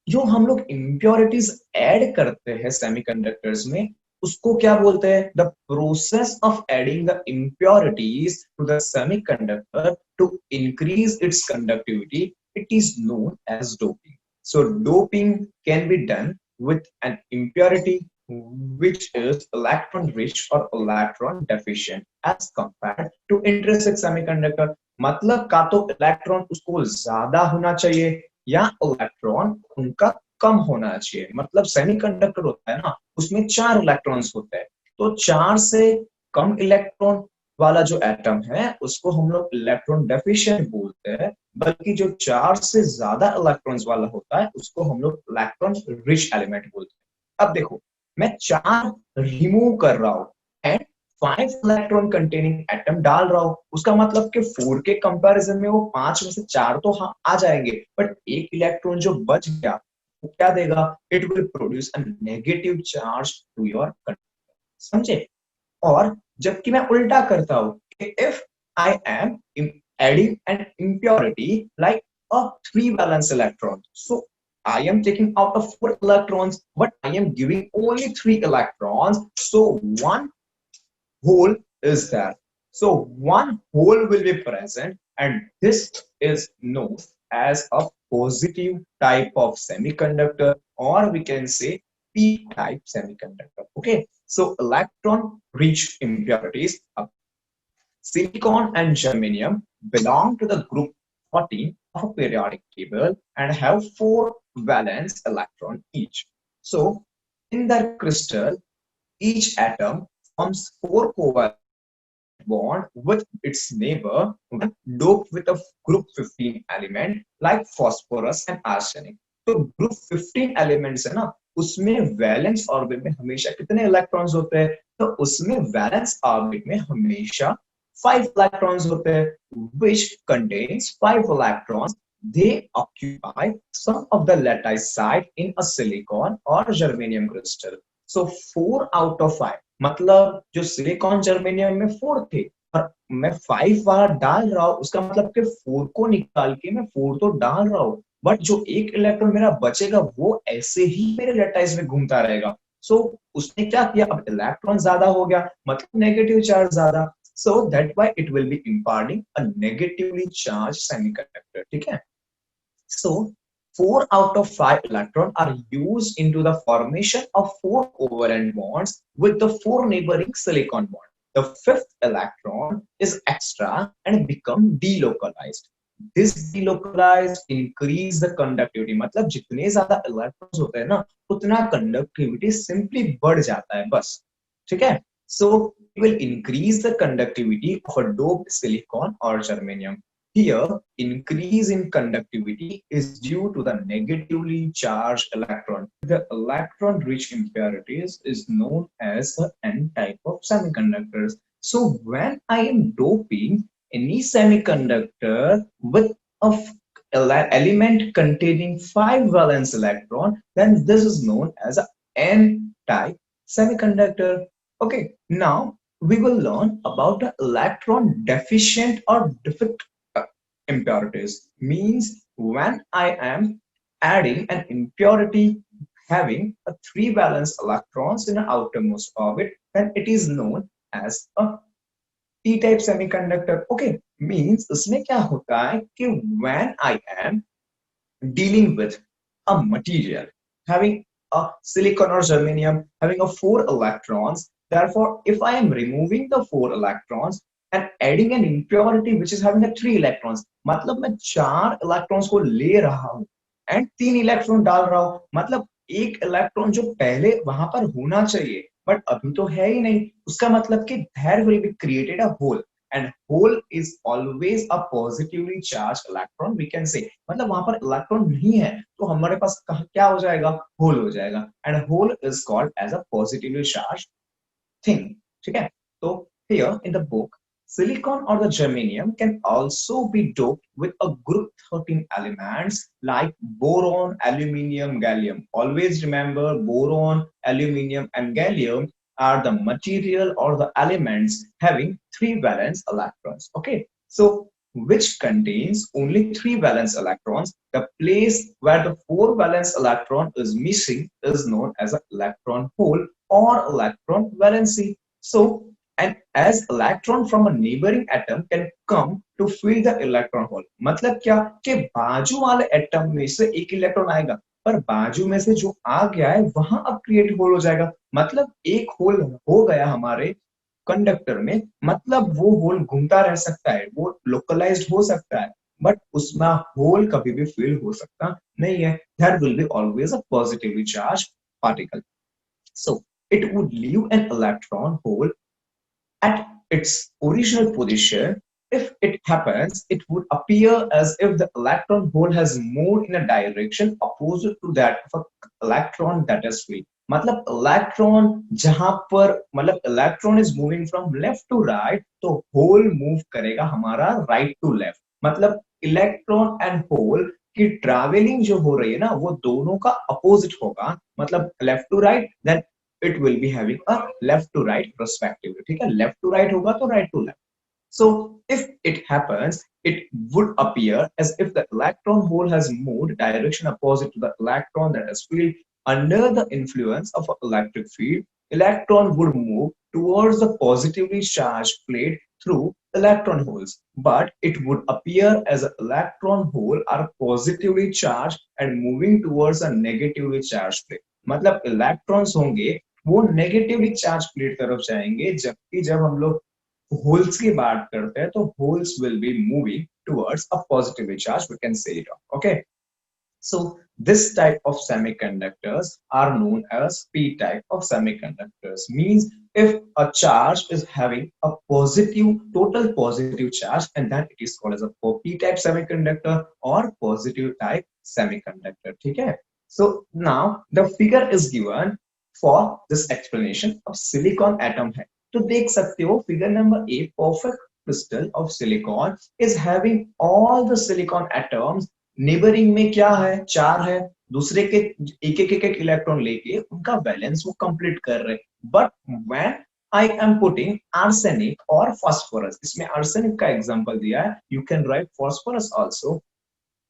जो हम लोग इम्प्योरिटीज ऐड करते हैं सेमीकंडक्टर्स में, उसको क्या बोलते हैं? The process of adding the impurities to the semiconductor to increase its conductivity, it is known as doping. So doping can be done with an impurity which is electron rich or electron deficient as compared to intrinsic semiconductor. मतलब का तो electron उसको ज्यादा होना चाहिए या electron उनका कम होना चाहिए. मतलब सेमीकंडक्टर होता है ना, उसमें चार इलेक्ट्रॉन्स होते हैं. तो चार से कम इलेक्ट्रॉन वाला जो एटम है उसको हम लोग इलेक्ट्रॉन डेफिशिएंट बोलते हैं, बल्कि जो चार से ज्यादा इलेक्ट्रॉन्स वाला होता है उसको हम लोग इलेक्ट्रॉन रिच एलिमेंट बोलते हैं. अब देखो, मैं चार रिमूव कर रहा हूं एंड 5 इलेक्ट्रॉन कंटेनिंग एटम डाल रहा हूं. उसका मतलब कि 4 के कंपैरिजन में वो 5 में से 4 तो हाँ आ जाएंगे, बट एक इलेक्ट्रॉन जो बच गया वो क्या देगा? It will produce a negative charge to your conductor. समझे? और जबकि मैं उल्टा करता हूं, if I am adding an impurity like a 3 valence electron, so I am taking out of 4 electrons but I am giving only 3 electrons, so one hole is there. So one hole will be present, and this is known as a positive type of semiconductor, or we can say p type semiconductor. Okay, so electron rich impurities, silicon and germanium, belong to the group 14 of a periodic table and have 4 valence electron each. So in their crystal, each atom forms 4 covalent bond with its neighbor when doped with a group 15 element like phosphorus and arsenic. तो group 15 elements है ना, उसमें valence orbit में हमेशा कितने electrons होते हैं? तो उसमें वैलेंस ऑर्बिट में हमेशा 5 इलेक्ट्रॉन्स होते हैं, which contains 5 electrons. They occupy some of the lattice site in a silicon or germanium crystal. So 4 out of 5, मतलब जो सिलिकॉन जर्मेनियम में 4 थे और मैं 5 वाला डाल रहा हूं, उसका मतलब कि 4 को निकाल के मैं 4 तो डाल रहा हूं, बट जो एक इलेक्ट्रॉन मेरा बचेगा वो ऐसे ही मेरे लैटिस में घूमता रहेगा. सो उसने क्या किया? अब इलेक्ट्रॉन ज्यादा हो गया, मतलब नेगेटिव चार्ज ज्यादा. So that why it will B imparting a negatively charge semiconductor. ठीक है? So 4 out of 5 electrons are used into the formation of 4 covalent bonds with the 4 neighboring silicon bond. The fifth electron is extra and become delocalized. This delocalized increase the conductivity. मतलब जितने ज्यादा electrons होते हैं ना, उतना conductivity simply बढ़ जाता है बस. ठीक है? So it will increase the conductivity of a doped silicon or germanium. Here, increase in conductivity is due to the negatively charged electron. The electron-rich impurities is known as the N-type of semiconductors. So when I am doping any semiconductor with a element containing 5 valence electron, then this is known as a N-type semiconductor. Okay, now we will learn about the electron deficient or defect impurities. Means when I am adding an impurity having a 3 valence electrons in an outermost orbit, then it is known as a p-type semiconductor. Okay, means इसमें क्या होता है कि when I am dealing with a material having a silicon or germanium having a 4 electrons, therefore if I am removing the 4 electrons and adding an impurity which is having a 3 electrons, मतलब मैं 4 electrons को ले रहा हूं and 3 electron डाल रहा हूं, मतलब एक इलेक्ट्रॉन जो पहले वहां पर होना चाहिए बट अभी तो है ही नहीं, उसका मतलब कि there will be created a hole, and hole is always a positively charged electron, we can say. मतलब वहां पर इलेक्ट्रॉन नहीं है तो हमारे पास क्या हो जाएगा? होल हो जाएगा, and hole is called as a positively charge thing. ठीक है? तो here in the book, silicon or the germanium can also be doped with a group 13 elements like boron, aluminium, gallium. Always remember, boron, aluminium and gallium are the material or the elements having 3 valence electrons. Okay, so which contains only 3 valence electrons. The place where the 4 valence electron is missing is known as an electron hole or electron valency. So and as electron from a neighboring atom can come to fill the electron hole. मतलब क्या कि बाजू वाले atom में से एक electron आएगा, पर बाजू में से जो आ गया है वहां अब क्रिएट होल हो जाएगा। मतलब एक होल हो गया हमारे कंडक्टर में, मतलब वो होल घूमता रह सकता है, वो लोकलाइज्ड हो सकता है, बट उसमें होल कभी भी फिल हो सकता नहीं है। There will be always a positively charge particle. So it would leave an electron hole at its original position. If it happens, it would appear as if the electron hole has moved in a direction opposite to that of an electron that is free. मतलब electron जहां पर मतलब electron is moving from left to right, तो hole move करेगा हमारा right to left. मतलब electron and hole की travelling जो हो रही है ना, वो दोनों का अपोजिट होगा। मतलब left to right, then it will be having a left to right respectively. ठीक है, left to right होगा तो right to left. So if it happens, it would appear as if the electron hole has moved direction opposite to the electron that is filled. Under the influence of an electric field, electron would move towards the positively charged plate through electron holes, but it would appear as an electron hole are positively charged and moving towards a negatively charged plate. मतलब electrons होंगे वो negatively charge plate तरफ जाएंगे, जबकि जब हम लोग holes की बात करते हैं तो holes will be moving towards a positively charge, we can say it. Okay, so this type of semiconductors are known as p type of semiconductors. Means if a charge is having a positive total positive charge, and then it is called as a p type semiconductor or positive type semiconductor. ठीक है, so now the figure is given for this explanation of silicon atom है। तो देख सकते हो figure number A, perfect crystal of silicon is having all the silicon atoms। Neighbouring में क्या है, 4 है, दूसरे के एक इलेक्ट्रॉन लेके उनका बैलेंस वो कंप्लीट कर रहे। But when I am putting arsenic और फास्फोरस, इसमें आर्सेनिक का एग्जांपल दिया है, you can write phosphorus also.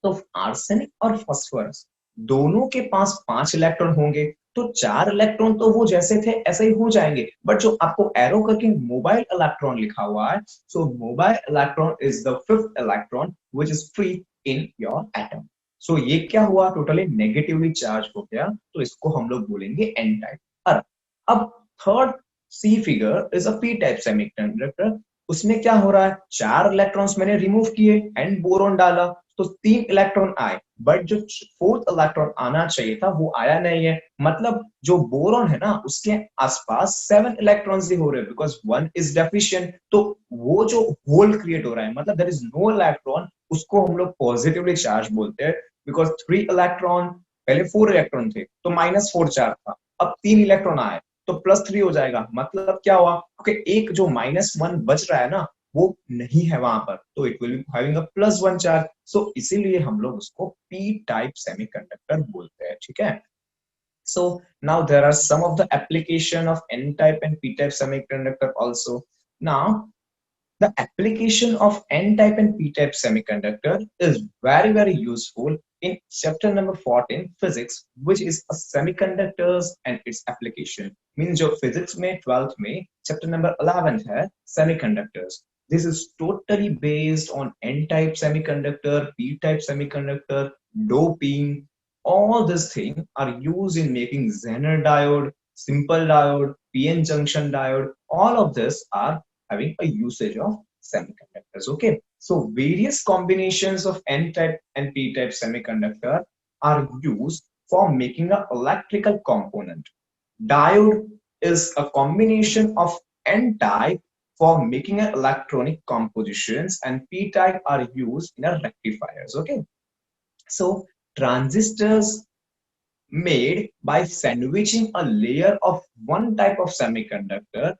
तो आर्सेनिक और फास्फोरस दोनों के पास 5 इलेक्ट्रॉन होंगे, तो 4 इलेक्ट्रॉन तो वो जैसे थे ऐसे ही हो जाएंगे। बट जो आपको एरो करके मोबाइल इलेक्ट्रॉन लिखा हुआ है, so mobile electron is the 5th electron which is free in your atom. So ये क्या हुआ, टोटली नेगेटिवली चार्ज हो गया, तो इसको हम लोग बोलेंगे एन टाइप। अब third C figure is a P type semiconductor. उसमें क्या हो रहा है, 4 इलेक्ट्रॉन्स मैंने रिमूव किए एंड बोरॉन डाला, तो 3 इलेक्ट्रॉन आए, बट जो 4th इलेक्ट्रॉन आना चाहिए था वो आया नहीं है। मतलब जो बोरॉन है ना, उसके आसपास 7 इलेक्ट्रॉन्स ही हो रहे हैं, बिकॉज 1 इज डेफिशिएंट। तो वो जो होल क्रिएट हो रहा है, मतलब देयर इज नो इलेक्ट्रॉन, उसको हम लोग पॉजिटिवली चार्ज बोलते हैं। बिकॉज 3 इलेक्ट्रॉन, पहले 4 इलेक्ट्रॉन थे तो -4 चार्ज था, अब 3 इलेक्ट्रॉन आए तो +3 हो जाएगा। मतलब क्या हुआ, क्योंकि एक जो -1 बच रहा है ना, वो नहीं है वहां पर, तो it will be having a +1 charge. So इसीलिए हम लोग उसको पी टाइप सेमीकंडक्टर बोलते हैं। ठीक है, so now there are some of the application of n type and p type semiconductor also. Now the application of n type and p type semiconductor is very useful in chapter number 14 physics, which is a semiconductors and its application। means जो physics में 12th में chapter number 11 है semiconductors, this is totally based on n type semiconductor, p type semiconductor, doping। all these things are used in making Zener diode, simple diode, p-n junction diode। all of this are having a usage of semiconductors। Okay, so various combinations of n type and p type semiconductor are used for making an electrical component। diode is a combination of n type for making an electronic compositions, and p type are used in a rectifiers। Okay, so transistors made by sandwiching a layer of one type of semiconductor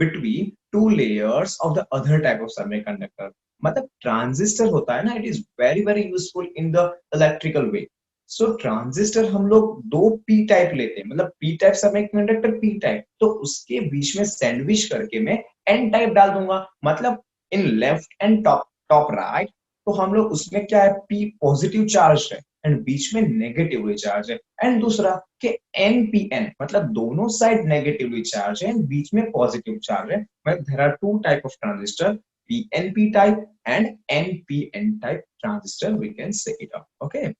between 2 layers of the other type of semiconductor। मतलब transistor होता है ना, it is very useful in the electrical way. So transistor हम लोग 2 P type लेते हैं, मतलब P type semiconductor P type, तो उसके बीच में सैंडविच करके मैं एन टाइप डाल दूंगा। मतलब in left and top right तो हम लोग उसमें क्या है, P पॉजिटिव चार्ज है एंड बीच में नेगेटिवली चार्ज है। एंड दूसरा कि NPN मतलब दोनों साइड नेगेटिवली चार्ज है एंड बीच में पॉजिटिव चार्ज है। There are two type of transistor, PNP type and NPN type transistor, we can say it out. Okay,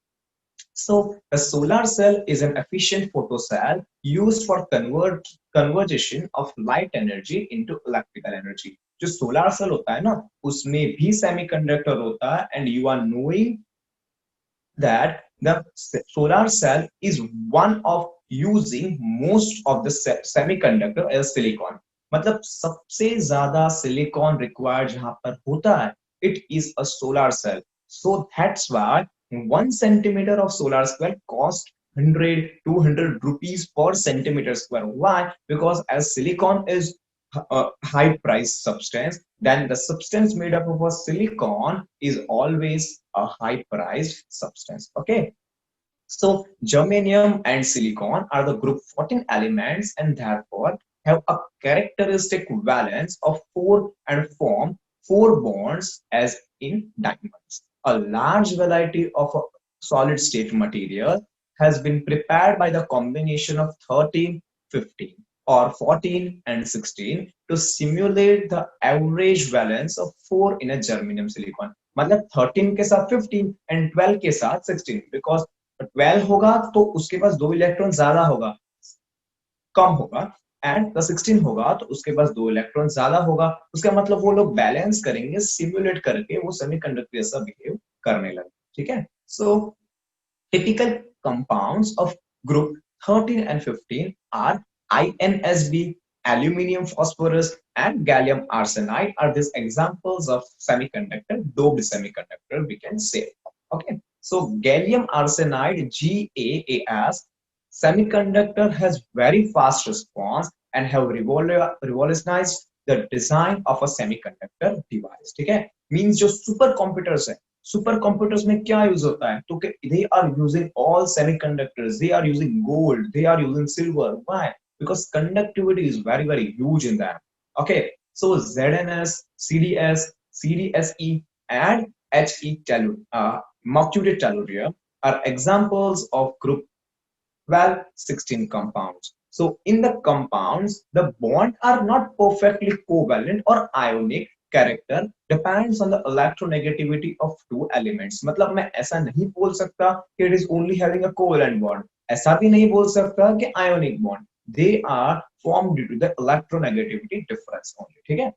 so the solar cell is an efficient photocell used for conversion of light energy into electrical energy. जो solar cell होता है ना, उसमें भी semiconductor होता है, and you are knowing that the solar cell is one of using most of the semiconductor as silicon. मतलब सबसे ज्यादा silicon required जहां पर होता है, it is a solar cell. So that's why 1 centimeter of solar cell cost 100-200 rupees per centimeter square. Why? Because as silicon is a high price substance, then the substance made up of a silicon is always a high priced substance. Okay, so germanium and silicon are the group 14 elements and therefore have a characteristic valence of 4 and form 4 bonds as in diamonds. A large variety of solid state material has been prepared by the combination of 13, 15 or 14 and 16 to simulate the average valence of 4 in a germanium silicon. मतलब 13 के साथ 15 and 12 के साथ 16, because 12 होगा तो उसके पास 2 electron ज्यादा होगा, कम होगा, एंड 16 होगा तो उसके पास 2 इलेक्ट्रॉन ज्यादा होगा। उसका मतलब वो लोग बैलेंस करेंगे, सिमुलेट करके वो सेमीकंडक्टर जैसा बिहेव करने लगे। ठीक है, सो typical compounds of group 13 and 15 are INSB, aluminium phosphorus, and gallium arsenide are these examples of semiconductor, doped semiconductor, we can say. Okay, so gallium arsenide, GaAs, semiconductor has very fast response and have revolutionized the design of a semiconductor device. ठीक है, means जो super computers है, super computers में क्या use होता है, तो they are using all semiconductors, they are using gold, they are using silver. Why? Because conductivity is very very huge in that. Okay, so ZNS, CDS, CDSE, and mercury tellurium are examples of group 12, 16 compounds. So in the compounds, the bonds are not perfectly covalent or ionic. Character depends on the electronegativity of two elements. मतलब मैं ऐसा नहीं बोल सकता कि it is only having a covalent bond. ऐसा भी नहीं बोल सकता कि ionic bond. They are formed due to the electronegativity difference only. ठीक है?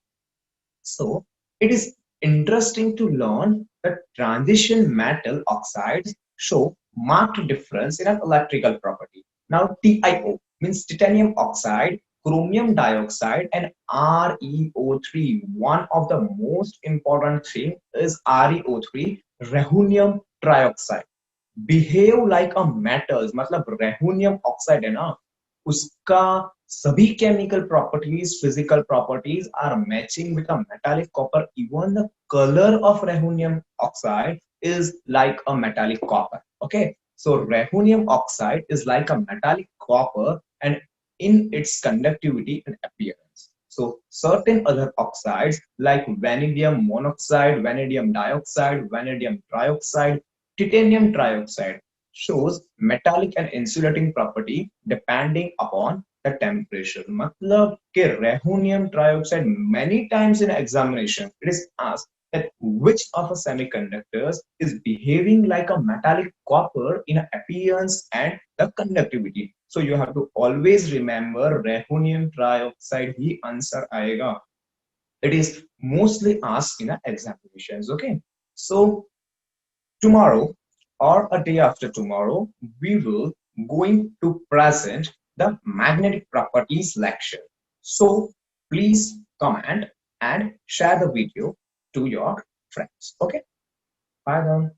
So it is interesting to learn that transition metal oxides show marked difference in an electrical property. Now TiO means titanium oxide, chromium dioxide, and ReO3. One of the most important thing is ReO3, rhenium trioxide. Behave like a metals, मतलब rhenium oxide है ना, उसका सभी chemical properties, physical properties are matching with a metallic copper. Even the color of rhenium oxide is like a metallic copper. Okay, so rhenium oxide is like a metallic copper and in its conductivity and appearance. So certain other oxides like vanadium monoxide, vanadium dioxide, vanadium trioxide, titanium trioxide shows metallic and insulating property depending upon the temperature. मतलब कि rhenium trioxide, many times in examination it is asked that which of a semiconductors is behaving like a metallic copper in appearance and the conductivity. So you have to always remember rhenium trioxide he answer आएगा. It is mostly asked in examinations. Okay, so tomorrow or a day after tomorrow, we will going to present the magnetic properties lecture. So please comment and share the video to your friends. Okay, bye then.